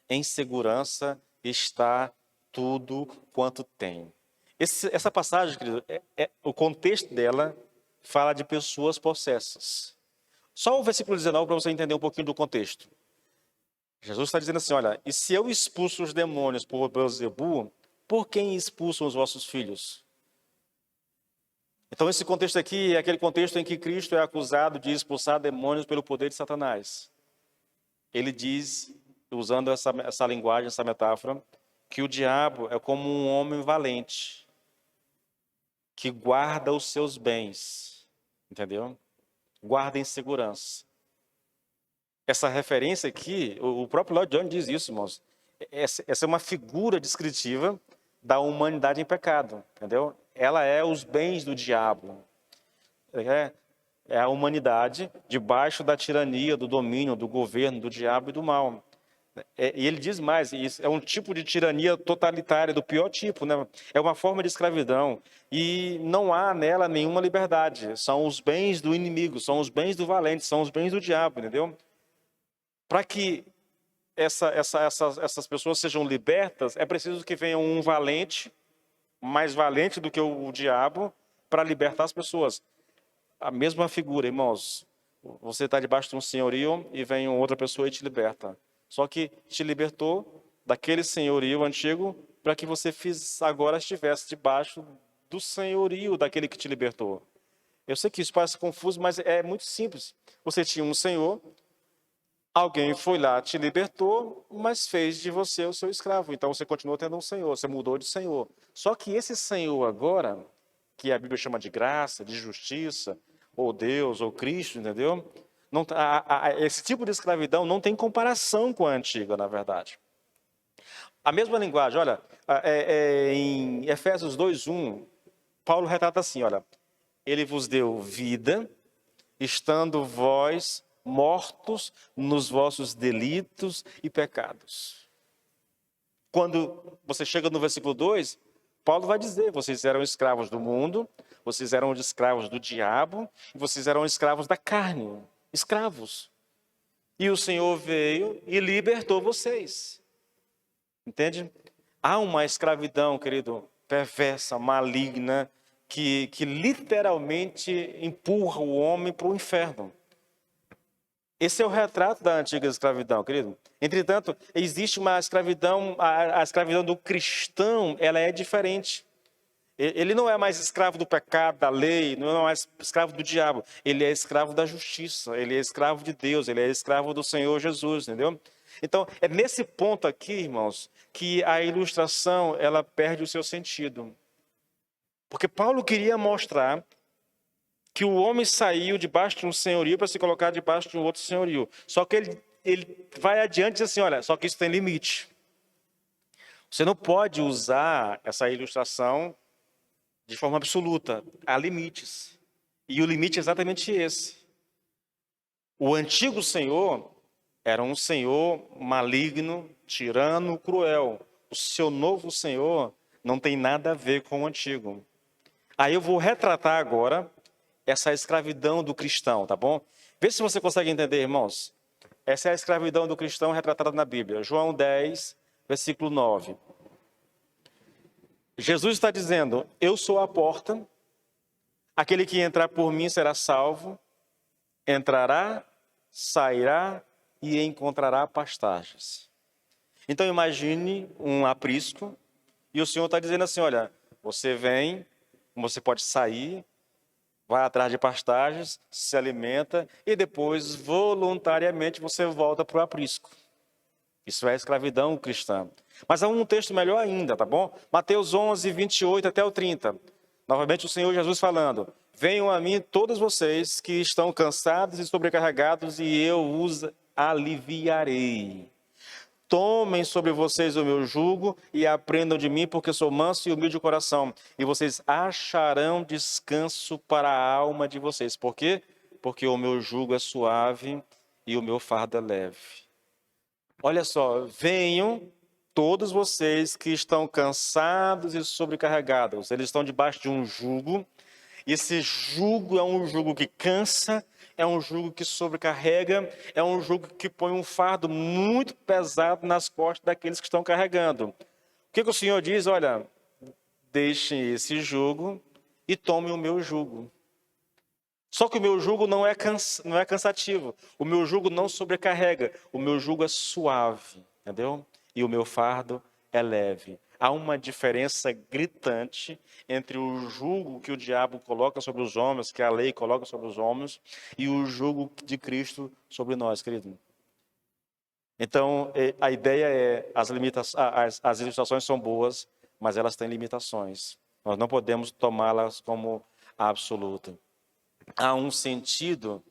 em segurança está tudo quanto tem. Essa passagem, querido, o contexto dela fala de pessoas possessas. Só o versículo 19 para você entender um pouquinho do contexto. Jesus está dizendo assim, olha, e se eu expulso os demônios por Beelzebu, por quem expulsam os vossos filhos? Então esse contexto aqui é aquele contexto em que Cristo é acusado de expulsar demônios pelo poder de Satanás. Ele diz, usando essa linguagem, essa metáfora, que o diabo é como um homem valente, que guarda os seus bens, entendeu? Guarda em segurança. Essa referência aqui, o próprio Lloyd Jones diz isso, irmãos. Essa é uma figura descritiva da humanidade em pecado, entendeu? Ela é os bens do diabo. É a humanidade debaixo da tirania, do domínio, do governo, do diabo e do mal. E ele diz mais, isso é um tipo de tirania totalitária, do pior tipo, né? É uma forma de escravidão e não há nela nenhuma liberdade. São os bens do inimigo, são os bens do valente, são os bens do diabo, entendeu? Para que essas pessoas sejam libertas, é preciso que venha um valente, mais valente do que o diabo, para libertar as pessoas. A mesma figura, irmãos. Você está debaixo de um senhorio e vem outra pessoa e te liberta. Só que te libertou daquele senhorio antigo para que você agora estivesse debaixo do senhorio daquele que te libertou. Eu sei que isso parece confuso, mas é muito simples. Você tinha um senhor, alguém foi lá, te libertou, mas fez de você o seu escravo. Então você continuou tendo um senhor, você mudou de senhor. Só que esse senhor agora, que a Bíblia chama de graça, de justiça, ou Deus, ou Cristo, entendeu? Não, esse tipo de escravidão não tem comparação com a antiga, na verdade. A mesma linguagem, olha, em Efésios 2:1, Paulo retrata assim, olha, ele vos deu vida, estando vós mortos nos vossos delitos e pecados. Quando você chega no versículo 2, Paulo vai dizer, vocês eram escravos do mundo, vocês eram escravos do diabo, e vocês eram escravos da carne, escravos. E o Senhor veio e libertou vocês. Entende? Há uma escravidão, querido, perversa, maligna, que literalmente empurra o homem para o inferno. Esse é o retrato da antiga escravidão, querido. Entretanto, existe uma escravidão, a escravidão do cristão, ela é diferente. Ele não é mais escravo do pecado, da lei, não é mais escravo do diabo. Ele é escravo da justiça, ele é escravo de Deus, ele é escravo do Senhor Jesus, entendeu? Então, é nesse ponto aqui, irmãos, que a ilustração, ela perde o seu sentido. Porque Paulo queria mostrar que o homem saiu debaixo de um senhorio para se colocar debaixo de um outro senhorio. Só que ele vai adiante e diz assim, olha, só que isso tem limite. Você não pode usar essa ilustração de forma absoluta. Há limites. E o limite é exatamente esse. O antigo senhor era um senhor maligno, tirano, cruel. O seu novo senhor não tem nada a ver com o antigo. Aí eu vou retratar agora essa escravidão do cristão, tá bom? Vê se você consegue entender, irmãos. Essa é a escravidão do cristão retratada na Bíblia. João 10, versículo 9. Jesus está dizendo, eu sou a porta, aquele que entrar por mim será salvo, entrará, sairá e encontrará pastagens. Então imagine um aprisco e o Senhor está dizendo assim, olha, você vem, você pode sair, vai atrás de pastagens, se alimenta e depois voluntariamente você volta para o aprisco. Isso é escravidão cristã. Mas há um texto melhor ainda, tá bom? Mateus 11, 28 até o 30. Novamente o Senhor Jesus falando, venham a mim todos vocês que estão cansados e sobrecarregados e eu os aliviarei. Tomem sobre vocês o meu jugo e aprendam de mim, porque sou manso e humilde de coração. E vocês acharão descanso para a alma de vocês. Por quê? Porque o meu jugo é suave e o meu fardo é leve. Olha só, venham todos vocês que estão cansados e sobrecarregados. Eles estão debaixo de um jugo. Esse jugo é um jugo que cansa, é um jugo que sobrecarrega, é um jugo que põe um fardo muito pesado nas costas daqueles que estão carregando. O que o Senhor diz? Olha, deixem esse jugo e tomem o meu jugo. Só que o meu jugo não é cansativo, o meu jugo não sobrecarrega, o meu jugo é suave, entendeu? E o meu fardo é leve. Há uma diferença gritante entre o jugo que o diabo coloca sobre os homens, que a lei coloca sobre os homens, e o jugo de Cristo sobre nós, querido. Então, a ideia é, as ilustrações são boas, mas elas têm limitações. Nós não podemos tomá-las como absoluta. Há um sentido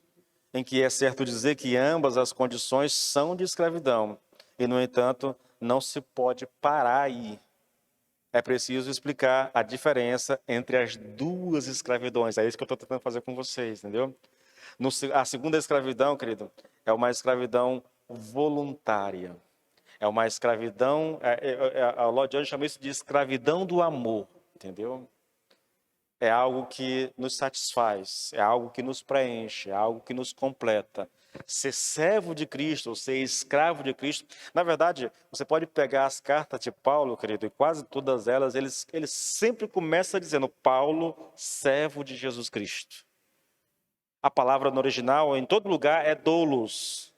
em que é certo dizer que ambas as condições são de escravidão. E, no entanto, não se pode parar aí. É preciso explicar a diferença entre as duas escravidões. É isso que eu estou tentando fazer com vocês, entendeu? A segunda escravidão, querido, é uma escravidão voluntária. É uma escravidão, a Lord John chama isso de escravidão do amor, entendeu? É algo que nos satisfaz, é algo que nos preenche, é algo que nos completa. Ser servo de Cristo, ou ser escravo de Cristo. Na verdade, você pode pegar as cartas de Paulo, querido, e quase todas elas, ele sempre começa dizendo, Paulo, servo de Jesus Cristo. A palavra no original, em todo lugar, é doulos,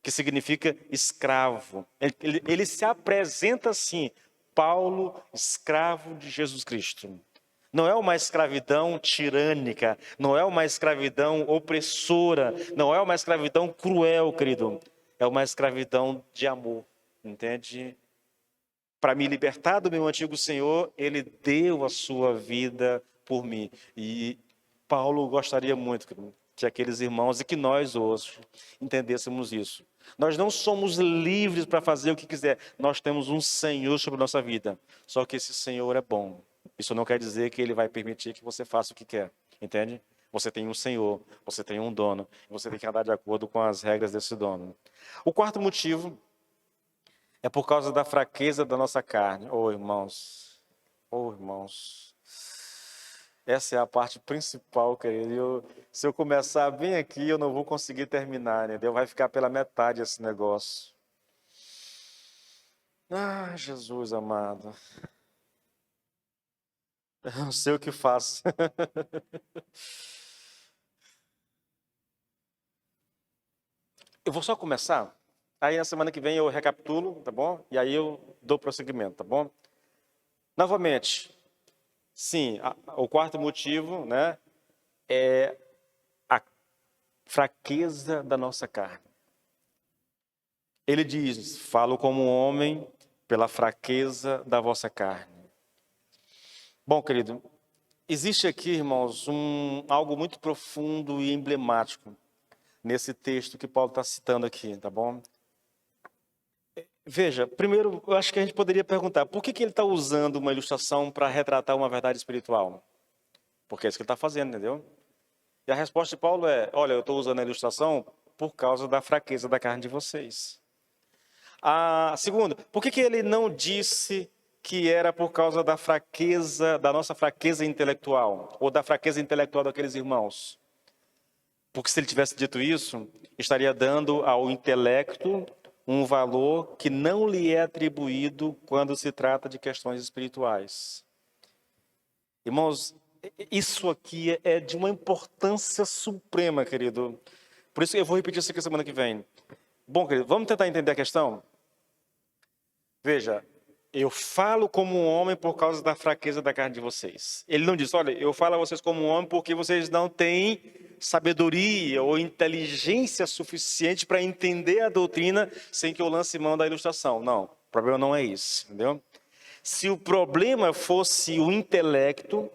que significa escravo. Ele se apresenta assim, Paulo, escravo de Jesus Cristo. Não é uma escravidão tirânica, não é uma escravidão opressora, não é uma escravidão cruel, querido. É uma escravidão de amor, entende? Para me libertar do meu antigo senhor, ele deu a sua vida por mim. E Paulo gostaria muito que aqueles irmãos e que nós hoje entendêssemos isso. Nós não somos livres para fazer o que quiser. Nós temos um Senhor sobre a nossa vida. Só que esse Senhor é bom. Isso não quer dizer que ele vai permitir que você faça o que quer. Entende? Você tem um Senhor, você tem um dono. E você tem que andar de acordo com as regras desse dono. O quarto motivo é por causa da fraqueza da nossa carne. Irmãos. Irmãos. Essa é a parte principal, querido. Se eu começar bem aqui, eu não vou conseguir terminar, entendeu? Vai ficar pela metade esse negócio. Ah, Jesus amado. Eu não sei o que faço. Eu vou só começar, aí na semana que vem eu recapitulo, tá bom? E aí eu dou prosseguimento, tá bom? Novamente, sim, o quarto motivo, né, é a fraqueza da nossa carne. Ele diz: falo como homem pela fraqueza da vossa carne. Bom, querido, existe aqui, irmãos, algo muito profundo e emblemático nesse texto que Paulo está citando aqui, tá bom? Veja, primeiro, eu acho que a gente poderia perguntar, por que ele está usando uma ilustração para retratar uma verdade espiritual? Porque é isso que ele está fazendo, entendeu? E a resposta de Paulo é: olha, eu estou usando a ilustração por causa da fraqueza da carne de vocês. Segundo, por que ele não disse que era por causa da fraqueza, da nossa fraqueza intelectual, ou da fraqueza intelectual daqueles irmãos? Porque se ele tivesse dito isso, estaria dando ao intelecto um valor que não lhe é atribuído quando se trata de questões espirituais. Irmãos, isso aqui é de uma importância suprema, querido. Por isso eu vou repetir isso aqui semana que vem. Bom, querido, vamos tentar entender a questão? Veja, eu falo como um homem por causa da fraqueza da carne de vocês. Ele não diz: olha, eu falo a vocês como um homem porque vocês não têm sabedoria ou inteligência suficiente para entender a doutrina sem que eu lance mão da ilustração. Não, o problema não é isso, entendeu? Se o problema fosse o intelecto,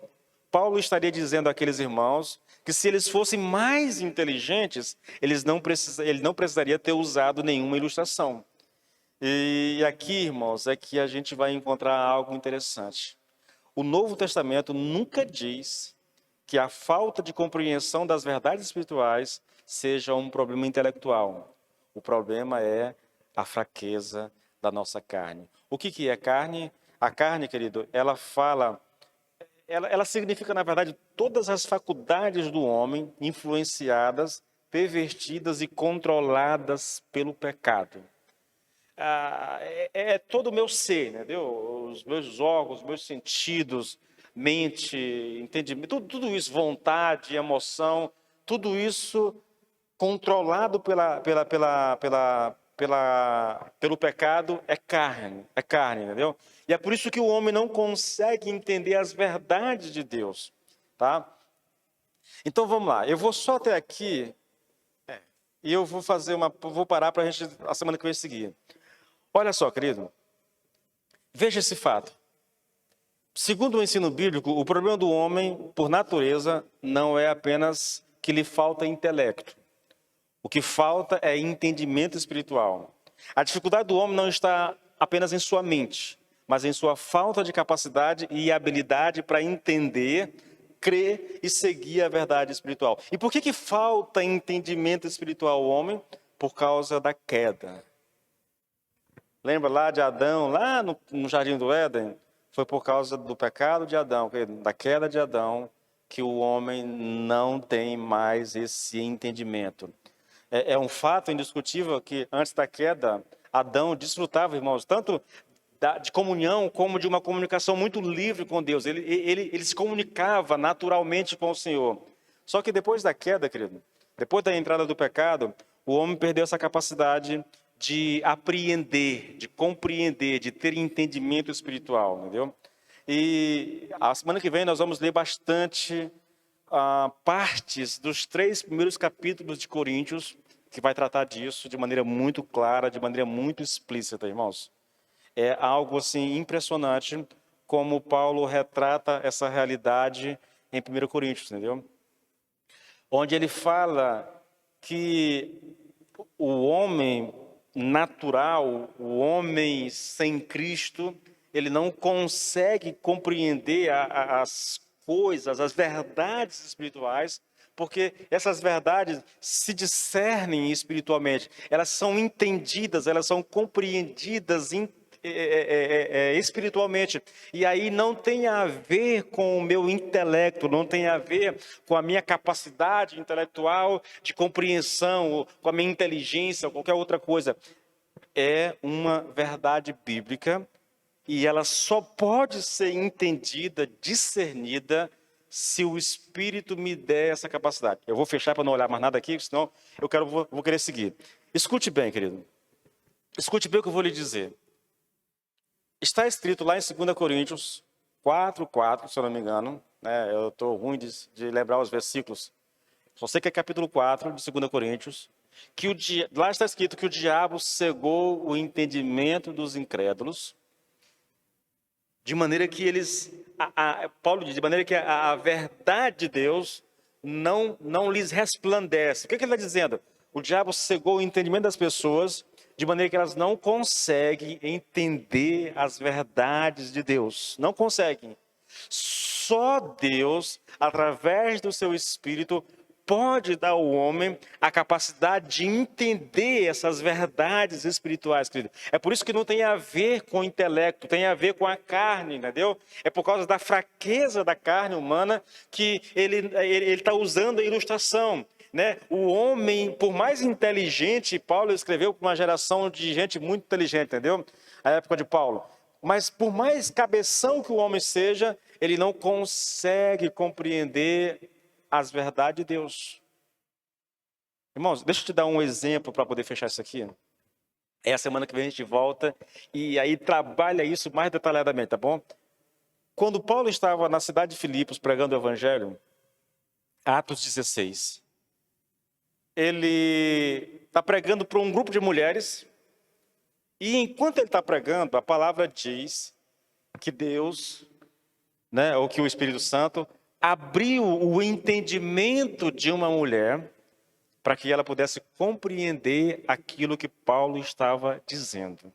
Paulo estaria dizendo àqueles irmãos que se eles fossem mais inteligentes, ele não precisaria ter usado nenhuma ilustração. E aqui, irmãos, é que a gente vai encontrar algo interessante. O Novo Testamento nunca diz que a falta de compreensão das verdades espirituais seja um problema intelectual. O problema é a fraqueza da nossa carne. O que é carne? A carne, querido, ela significa, na verdade, todas as faculdades do homem influenciadas, pervertidas e controladas pelo pecado. É todo o meu ser, entendeu? Os meus órgãos, os meus sentidos, mente, entendimento, tudo isso, vontade, emoção, tudo isso controlado pelo pecado é carne, entendeu? E é por isso que o homem não consegue entender as verdades de Deus, tá? Então vamos lá, eu vou só até aqui e eu vou parar para a gente a semana que vem seguir. Olha só, querido, veja esse fato. Segundo o ensino bíblico, o problema do homem, por natureza, não é apenas que lhe falta intelecto. O que falta é entendimento espiritual. A dificuldade do homem não está apenas em sua mente, mas em sua falta de capacidade e habilidade para entender, crer e seguir a verdade espiritual. E por que falta entendimento espiritual ao homem? Por causa da queda. Lembra lá de Adão, lá no Jardim do Éden? Foi por causa do pecado de Adão, da queda de Adão, que o homem não tem mais esse entendimento. É um fato indiscutível que antes da queda, Adão desfrutava, irmãos, tanto de comunhão como de uma comunicação muito livre com Deus. Ele se comunicava naturalmente com o Senhor. Só que depois da queda, querido, depois da entrada do pecado, o homem perdeu essa capacidade de apreender, de compreender, de ter entendimento espiritual, entendeu? E a semana que vem nós vamos ler bastante partes dos 3 primeiros capítulos de Coríntios, que vai tratar disso de maneira muito clara, de maneira muito explícita, irmãos. É algo assim impressionante como Paulo retrata essa realidade em 1 Coríntios, entendeu? Onde ele fala que o homem natural, o homem sem Cristo, ele não consegue compreender as coisas, as verdades espirituais, porque essas verdades se discernem espiritualmente, elas são entendidas, elas são compreendidas espiritualmente. E aí não tem a ver com o meu intelecto, não tem a ver com a minha capacidade intelectual de compreensão, com a minha inteligência, ou qualquer outra coisa. É uma verdade bíblica E ela só pode ser entendida, discernida, se o Espírito me der essa capacidade. Eu vou fechar para não olhar mais nada aqui, senão vou querer seguir. Escute bem, querido. Escute bem o que eu vou lhe dizer. Está escrito lá em 2 Coríntios 4:4, se eu não me engano. Né? Eu estou ruim de lembrar os versículos. Só sei que é capítulo 4 de 2 Coríntios. Lá está escrito que o diabo cegou o entendimento dos incrédulos, de maneira que Paulo diz, de maneira que a verdade de Deus não lhes resplandece. O que ele está dizendo? O diabo cegou o entendimento das pessoas, de maneira que elas não conseguem entender as verdades de Deus. Não conseguem. Só Deus, através do seu Espírito, pode dar ao homem a capacidade de entender essas verdades espirituais, querido. É por isso que não tem a ver com o intelecto, tem a ver com a carne, entendeu? É por causa da fraqueza da carne humana que ele está usando a ilustração. Né? O homem, por mais inteligente, Paulo escreveu para uma geração de gente muito inteligente, entendeu? A época de Paulo. Mas por mais cabeção que o homem seja, ele não consegue compreender as verdades de Deus. Irmãos, deixa eu te dar um exemplo para poder fechar isso aqui. É a semana que vem a gente volta e aí trabalha isso mais detalhadamente, tá bom? Quando Paulo estava na cidade de Filipos pregando o evangelho, Atos 16, ele está pregando para um grupo de mulheres e enquanto ele está pregando, a palavra diz que Deus, né, ou que o Espírito Santo abriu o entendimento de uma mulher para que ela pudesse compreender aquilo que Paulo estava dizendo.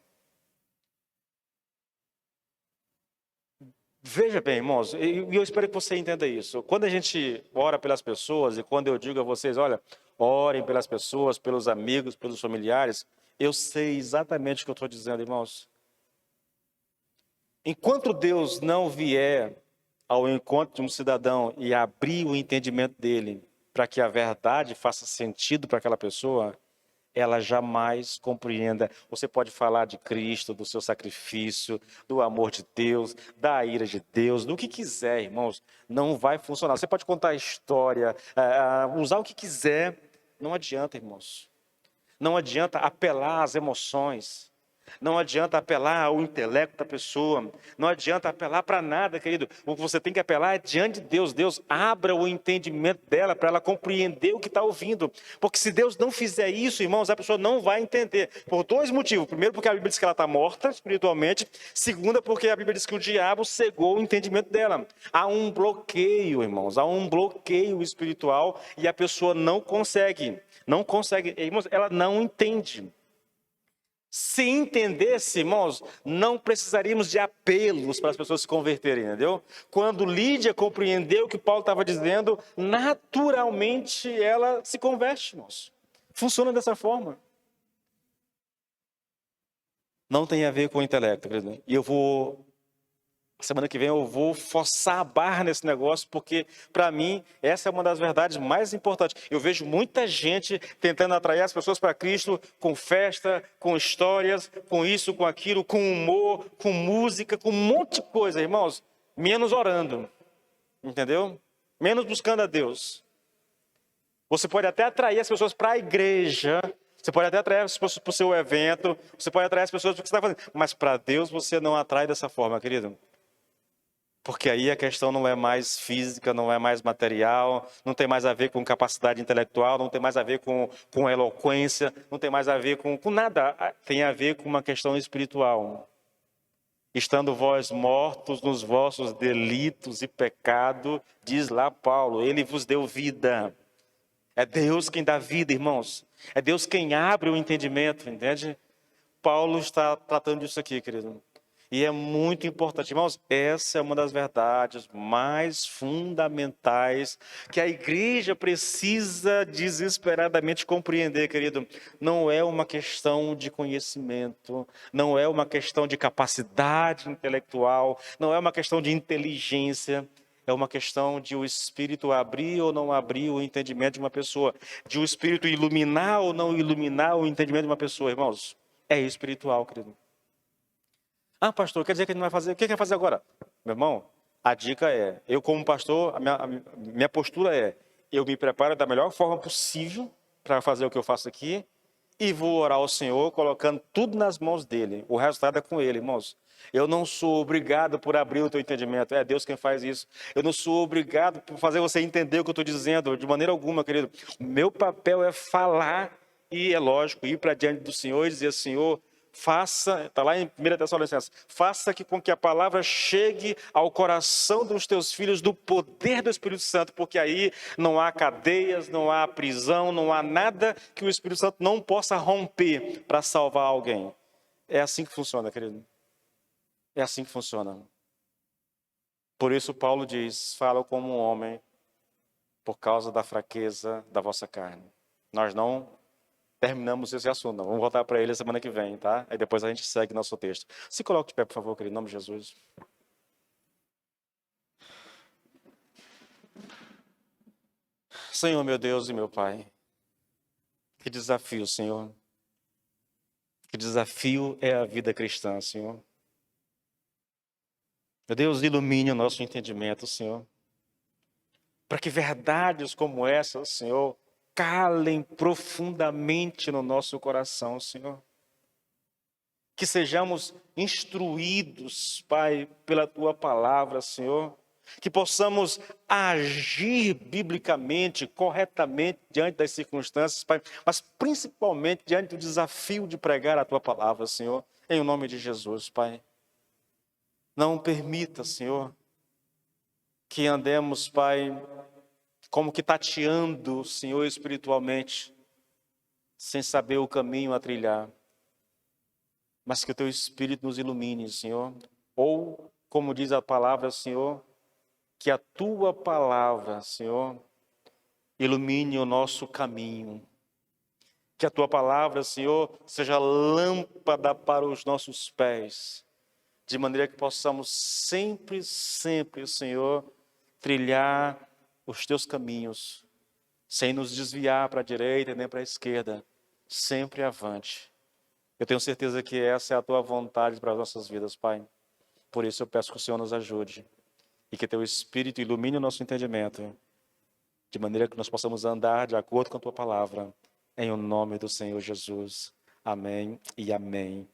Veja bem, irmãos, e eu espero que você entenda isso. Quando a gente ora pelas pessoas, e quando eu digo a vocês, olha, orem pelas pessoas, pelos amigos, pelos familiares, eu sei exatamente o que eu estou dizendo, irmãos. Enquanto Deus não vier ao encontro de um cidadão e abrir o entendimento dele para que a verdade faça sentido para aquela pessoa, ela jamais compreenda. Você pode falar de Cristo, do seu sacrifício, do amor de Deus, da ira de Deus, do que quiser, irmãos, não vai funcionar. Você pode contar a história, usar o que quiser, não adianta, irmãos. Não adianta apelar às emoções. Não adianta apelar ao intelecto da pessoa. Não adianta apelar para nada, querido. O que você tem que apelar é diante de Deus. Deus abra o entendimento dela para ela compreender o que está ouvindo. Porque se Deus não fizer isso, irmãos, a pessoa não vai entender. Por dois motivos. Primeiro, porque a Bíblia diz que ela está morta espiritualmente. Segunda, porque a Bíblia diz que o diabo cegou o entendimento dela. Há um bloqueio, irmãos. Há um bloqueio espiritual e a pessoa não consegue. Não consegue. Irmãos, ela não entende. Se entendesse, irmãos, não precisaríamos de apelos para as pessoas se converterem, entendeu? Quando Lídia compreendeu o que Paulo estava dizendo, naturalmente ela se converte, irmãos. Funciona dessa forma. Não tem a ver com o intelecto, querido. E semana que vem eu vou forçar a barra nesse negócio, porque, para mim, essa é uma das verdades mais importantes. Eu vejo muita gente tentando atrair as pessoas para Cristo com festa, com histórias, com isso, com aquilo, com humor, com música, com um monte de coisa, irmãos. Menos orando, entendeu? Menos buscando a Deus. Você pode até atrair as pessoas para a igreja, você pode até atrair as pessoas para o seu evento, você pode atrair as pessoas para o que você está fazendo, mas para Deus você não atrai dessa forma, querido. Porque aí a questão não é mais física, não é mais material, não tem mais a ver com capacidade intelectual, não tem mais a ver com eloquência, não tem mais a ver com nada. Tem a ver com uma questão espiritual. Estando vós mortos nos vossos delitos e pecado, diz lá Paulo, ele vos deu vida. É Deus quem dá vida, irmãos. É Deus quem abre o entendimento, entende? Paulo está tratando disso aqui, querido. E é muito importante, irmãos, essa é uma das verdades mais fundamentais que a igreja precisa desesperadamente compreender, querido. Não é uma questão de conhecimento, não é uma questão de capacidade intelectual, não é uma questão de inteligência, é uma questão de o Espírito abrir ou não abrir o entendimento de uma pessoa, de o Espírito iluminar ou não iluminar o entendimento de uma pessoa, irmãos. É espiritual, querido. Ah, pastor, quer dizer que a gente não vai fazer? O que quer fazer agora? Meu irmão, a dica é, eu como pastor, a minha postura é, eu me preparo da melhor forma possível para fazer o que eu faço aqui e vou orar ao Senhor colocando tudo nas mãos dele. O resultado é com ele, irmãos. Eu não sou obrigado por abrir o teu entendimento. É Deus quem faz isso. Eu não sou obrigado por fazer você entender o que eu estou dizendo, de maneira alguma, querido. O meu papel é falar e, é lógico, ir para diante do Senhor e dizer, Senhor, faça, está lá em 1 Tessalonicenses, faça com que a palavra chegue ao coração dos teus filhos do poder do Espírito Santo, porque aí não há cadeias, não há prisão, não há nada que o Espírito Santo não possa romper para salvar alguém. É assim que funciona, querido. É assim que funciona. Por isso Paulo diz, fala como um homem por causa da fraqueza da vossa carne. Nós não terminamos esse assunto, não. Vamos voltar para ele semana que vem, tá? Aí depois a gente segue nosso texto. Se coloque de pé, por favor, querido, em nome de Jesus. Senhor, meu Deus e meu Pai, que desafio, Senhor. Que desafio é a vida cristã, Senhor. Meu Deus, ilumine o nosso entendimento, Senhor. Para que verdades como essa, Senhor, calem profundamente no nosso coração, Senhor. Que sejamos instruídos, Pai, pela Tua palavra, Senhor. Que possamos agir biblicamente, corretamente, diante das circunstâncias, Pai, mas principalmente diante do desafio de pregar a Tua palavra, Senhor, em o nome de Jesus, Pai. Não permita, Senhor, que andemos, Pai, como que tateando, Senhor, espiritualmente, sem saber o caminho a trilhar. Mas que o Teu Espírito nos ilumine, Senhor. Ou, como diz a palavra, Senhor, que a Tua palavra, Senhor, ilumine o nosso caminho. Que a Tua palavra, Senhor, seja lâmpada para os nossos pés. De maneira que possamos sempre, sempre, Senhor, trilhar os Teus caminhos, sem nos desviar para a direita nem para a esquerda, sempre avante. Eu tenho certeza que essa é a Tua vontade para as nossas vidas, Pai. Por isso eu peço que o Senhor nos ajude e que Teu Espírito ilumine o nosso entendimento, de maneira que nós possamos andar de acordo com a Tua palavra, em o nome do Senhor Jesus. Amém e amém.